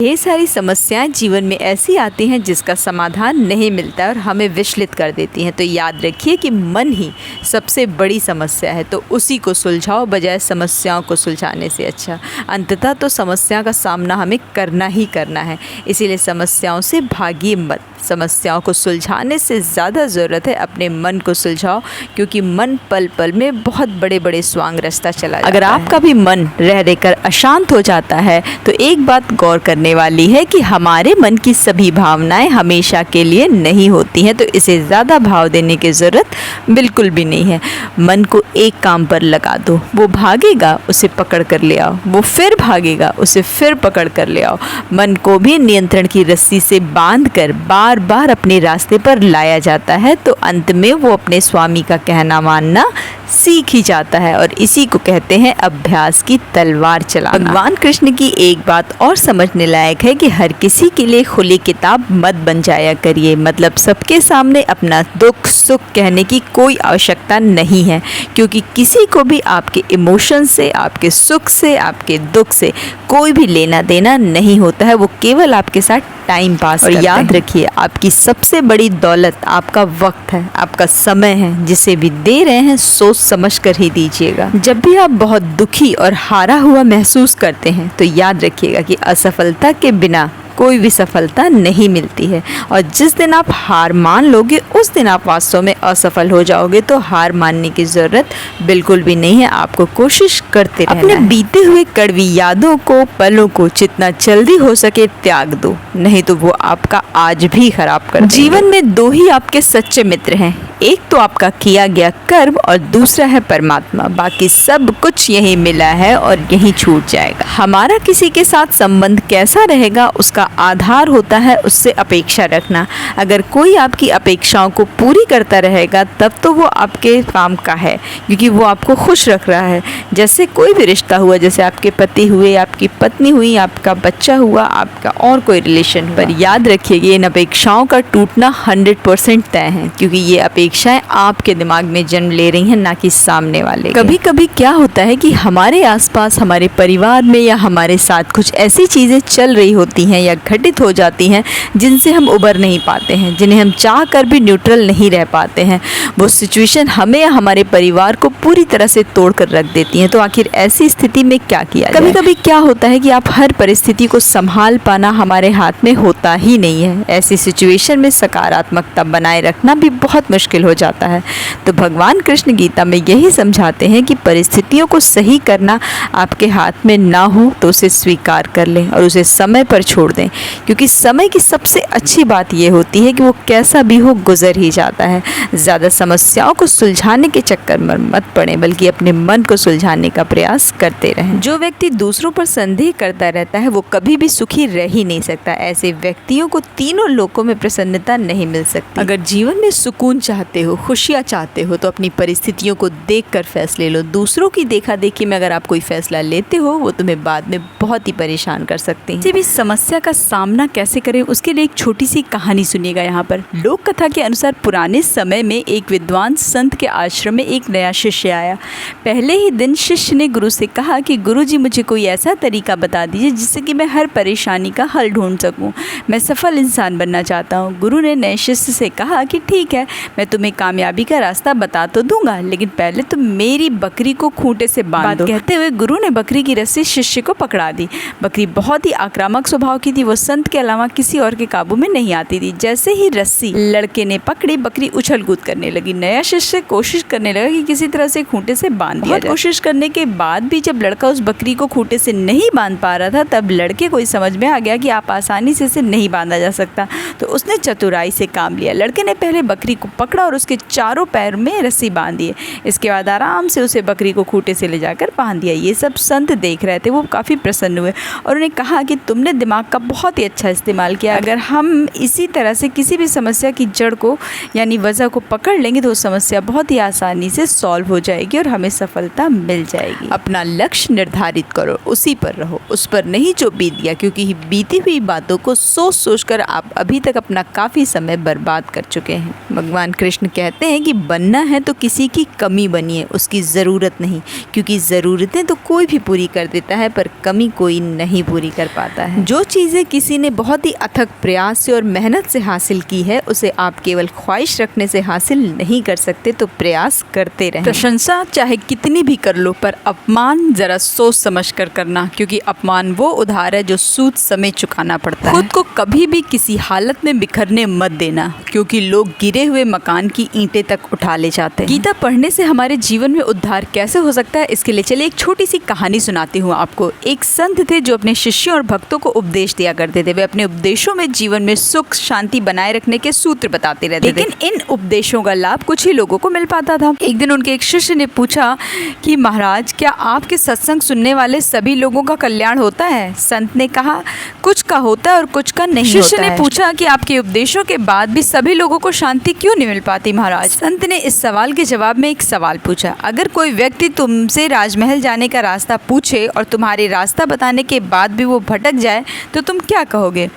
ढेर सारी समस्याएं जीवन में ऐसी आती हैं जिसका समाधान नहीं मिलता है और हमें विचलित कर देती हैं। तो याद रखिए कि मन ही सबसे बड़ी समस्या है, तो उसी को सुलझाओ बजाय समस्याओं को सुलझाने से। अच्छा, अंततः तो समस्या का सामना हमें करना ही करना है, इसीलिए समस्याओं से भागिए मत। समस्याओं को सुलझाने से ज़्यादा ज़रूरत है अपने मन को सुलझाओ, क्योंकि मन पल पल में बहुत बड़े बड़े स्वांग रास्ता चला जाता है। अगर आपका भी मन रह रहकर अशांत हो जाता है तो एक बात गौर करने वाली है कि हमारे मन की सभी भावनाएं हमेशा के लिए नहीं होती हैं, तो इसे ज़्यादा भाव देने की ज़रूरत बिल्कुल भी नहीं है। मन को एक काम पर लगा दो, वो भागेगा उसे पकड़ कर ले आओ, वो फिर भागेगा उसे फिर पकड़ कर ले आओ। मन को भी नियंत्रण की रस्सी से बांध कर बार बार अपने रास्ते पर लाया जाता है, तो अंत में वो अपने स्वामी का कहना मानना सीख ही जाता है, और इसी को कहते हैं अभ्यास की तलवार चलाना। भगवान कृष्ण की एक बात और समझने लायक है कि हर किसी के लिए खुली किताब मत बन जाया करिए। मतलब सबके सामने अपना दुख सुख कहने की कोई आवश्यकता नहीं है, क्योंकि किसी को भी आपके इमोशन से, आपके सुख से, आपके दुख से कोई भी लेना देना नहीं होता है। वो केवल आपके साथ टाइम पास करते हैं। और याद रखिए, आपकी सबसे बड़ी दौलत आपका वक्त है, आपका समय है। जिसे भी दे रहे हैं सोच समझ कर ही दीजिएगा। जब भी आप बहुत दुखी और हारा हुआ महसूस करते हैं तो याद रखिएगा कि असफलता के बिना कोई भी सफलता नहीं मिलती है, और जिस दिन आप हार मान लोगे उस दिन आप वास्तव में असफल हो जाओगे। तो हार मानने की ज़रूरत बिल्कुल भी नहीं है, आपको कोशिश करते रहना है। अपने बीते हुए कड़वी यादों को, पलों को जितना जल्दी हो सके त्याग दो, नहीं तो वो आपका आज भी खराब कर देंगे। जीवन में दो ही आपके सच्चे मित्र हैं, एक तो आपका किया गया कर्म और दूसरा है परमात्मा। बाकी सब कुछ यही मिला है और यही छूट जाएगा। हमारा किसी के साथ संबंध कैसा रहेगा उसका आधार होता है उससे अपेक्षा रखना। अगर कोई आपकी अपेक्षाओं को पूरी करता रहेगा तब तो वो आपके काम का है, क्योंकि वो आपको खुश रख रहा है। जैसे कोई भी रिश्ता हुआ, जैसे आपके पति हुए, आपकी पत्नी हुई, आपका बच्चा हुआ, आपका और कोई रिलेशन हुआ। पर याद रखिए इन अपेक्षाओं का टूटना 100% तय है, क्योंकि ये अपेक्षाएं आपके दिमाग में जन्म ले रही हैं, ना कि सामने वाले। कभी कभी क्या होता है कि हमारे आसपास, हमारे परिवार में या हमारे साथ कुछ ऐसी चीज़ें चल रही होती हैं या घटित हो जाती हैं जिनसे हम उबर नहीं पाते हैं, जिन्हें हम चाह कर भी न्यूट्रल नहीं रह पाते हैं। वो सिचुएशन हमें या हमारे परिवार को पूरी तरह से तोड़ कर रख देती हैं। तो आखिर ऐसी स्थिति में क्या किया जाए? कभी कभी क्या होता है कि आप हर परिस्थिति को संभाल पाना हमारे हाथ में होता ही नहीं है। ऐसी सिचुएशन में सकारात्मकता बनाए रखना भी बहुत मुश्किल हो जाता है। तो भगवान कृष्ण गीता में यही समझाते हैं कि परिस्थितियों को सही करना आपके हाथ में ना हो तो उसे स्वीकार कर लें और उसे समय पर छोड़ दें, क्योंकि समय की सबसे अच्छी बात यह होती है कि वो कैसा भी हो गुजर ही जाता है। ज़्यादा समस्याओं को सुलझाने के चक्कर में मत पड़ें, बल्कि अपने मन को सुलझाने का प्रयास करते रहें। जो व्यक्ति दूसरों पर संदेह करता रहता है वो कभी भी सुखी रह ही नहीं सकता। ऐसे व्यक्तियों को तीनों लोकों में प्रसन्नता नहीं मिल सकती। अगर जीवन में सुकून चाहते हो, खुशियाँ चाहते हो, तो अपनी परिस्थितियों को देखकर फैसले लो। दूसरों की देखा देखी में अगर आप कोई फैसला लेते हो वो तुम्हें बाद में बहुत ही परेशान कर सकते हैं। किसी भी समस्या का सामना कैसे करें उसके लिए एक छोटी सी कहानी सुनिएगा। यहाँ पर लोक कथा के अनुसार पुराने समय में एक विद्वान संत के आश्रम में एक नया शिष्य आया। पहले ही दिन शिष्य ने गुरु से कहा कि गुरुजी मुझे कोई ऐसा तरीका बता दीजिए जिससे कि मैं हर परेशानी का हल ढूंढ सकूं। मैं सफल इंसान बनना चाहता हूं। गुरु ने नए शिष्य से कहा कि ठीक है, मैं तुम्हें कामयाबी का रास्ता बता तो दूंगा, लेकिन पहले तुम मेरी बकरी को खूंटे से बांध दो। कहते हुए गुरु ने बकरी की रस्सी शिष्य को पकड़ा दी। बकरी बहुत ही आक्रामक स्वभाव की थी, वो संत के अलावा किसी और के काबू में नहीं आती थी। जैसे ही रस्सी लड़के ने पकड़ी, बकरी उछल कूद करने लगी। नया शिष्य कोशिश करने लगा कि किसी तरह से खूंटे से बांध दिया जाए। कोशिश करने के बाद भी जब लड़का उस बकरी को खूंटे से नहीं बांध पा रहा था, तब लड़के को समझ में आ गया कि आप आसानी से इसे नहीं बांधा जा सकता। तो उसने चतुराई से काम लिया। लड़के ने पहले बकरी को पकड़ा और उसके चारों पैर में रस्सी बांध दी। इसके बाद आराम से उसे बकरी को खूंटे से ले जाकर बांध दिया। ये सब संत देख रहे थे, वो काफ़ी प्रसन्न हुए और उन्हें कहा कि तुमने दिमाग का बहुत ही अच्छा इस्तेमाल किया। अगर हम इसी तरह से किसी भी समस्या की जड़ को यानी वजह को पकड़ लेंगे तो समस्या बहुत ही आसानी से सॉल्व हो जाएगी और हमें सफलता मिल जाएगी। अपना लक्ष्य निर्धारित करो, उसी पर रहो, उस पर नहीं जो बीत गया, क्योंकि बीती हुई बातों को सोच सोच कर आप अभी तक अपना काफ़ी समय बर्बाद कर चुके हैं। भगवान कृष्ण कृष्ण कहते हैं कि बनना है तो किसी की कमी बनिए, उसकी ज़रूरत नहीं, क्योंकि ज़रूरतें तो कोई भी पूरी कर देता है पर कमी कोई नहीं पूरी कर पाता है। जो चीज़ें किसी ने बहुत ही अथक प्रयास से और मेहनत से हासिल की है उसे आप केवल ख्वाहिश रखने से हासिल नहीं कर सकते, तो प्रयास करते रहें। प्रशंसा चाहे कितनी भी कर लो, पर अपमान ज़रा सोच समझ कर करना, क्योंकि अपमान वो उधार है जो सूद समय चुकाना पड़ता है। खुद को कभी भी किसी हालत में बिखरने मत देना, क्योंकि लोग गिरे हुए मकान की ईंटें तक उठा ले जाते हैं। गीता पढ़ने से हमारे जीवन में उद्धार कैसे हो सकता है, इसके लिए चलिए एक छोटी सी कहानी सुनाती हूँ आपको। एक संत थे जो अपने शिष्यों और भक्तों को उपदेश दिया करते थे। वे अपने उपदेशों में जीवन में सुख शांति बनाए रखने के सूत्र बताते रहते थे, लेकिन इन उपदेशों का लाभ कुछ ही लोगों को मिल पाता था। एक दिन उनके एक शिष्य ने पूछा कि महाराज, क्या आपके सत्संग सुनने वाले सभी लोगों का कल्याण होता है? संत ने कहा, कुछ का होता है और कुछ का नहीं होता है। शिष्य ने पूछा कि आपके उपदेशों के बाद भी सभी लोगों को शांति क्यों नहीं मिल पाती महाराज? संत ने इस सवाल के जवाब में एक सवाल पूछा, अगर कोई व्यक्ति तुमसे राजमहल जाने का रास्ता पूछे और तुम्हारे रास्ता बताने के बाद भी वो भटक जाए तो तुम क्या कहोगे?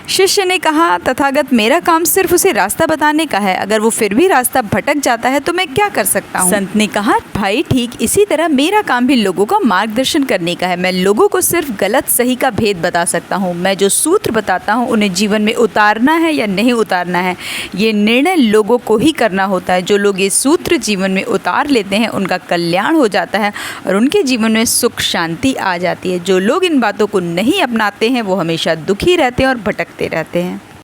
शिष्य ने कहा, तथागत मेरा काम सिर्फ उसे रास्ता बताने का है, अगर वो फिर भी रास्ता भटक जाता है तो मैं क्या कर सकता हूँ? संत ने कहा, भाई ठीक इसी तरह मेरा काम भी लोगों का मार्गदर्शन करने का है। मैं लोगों को सिर्फ गलत सही का भेद बता सकता हूँ। मैं जो सूत्र बताता हूँ उन्हें जीवन में उतारना है या नहीं उतारना है, ये निर्णय लोगों को ही करना होता है। जो लोग ये सूत्र जीवन में उतार लेते हैं उनका कल्याण हो जाता है और उनके जीवन में सुख शांति आ जाती है। जो लोग इन बातों को नहीं अपनाते हैं वो हमेशा दुखी रहते हैं और भटकते रहते हैं।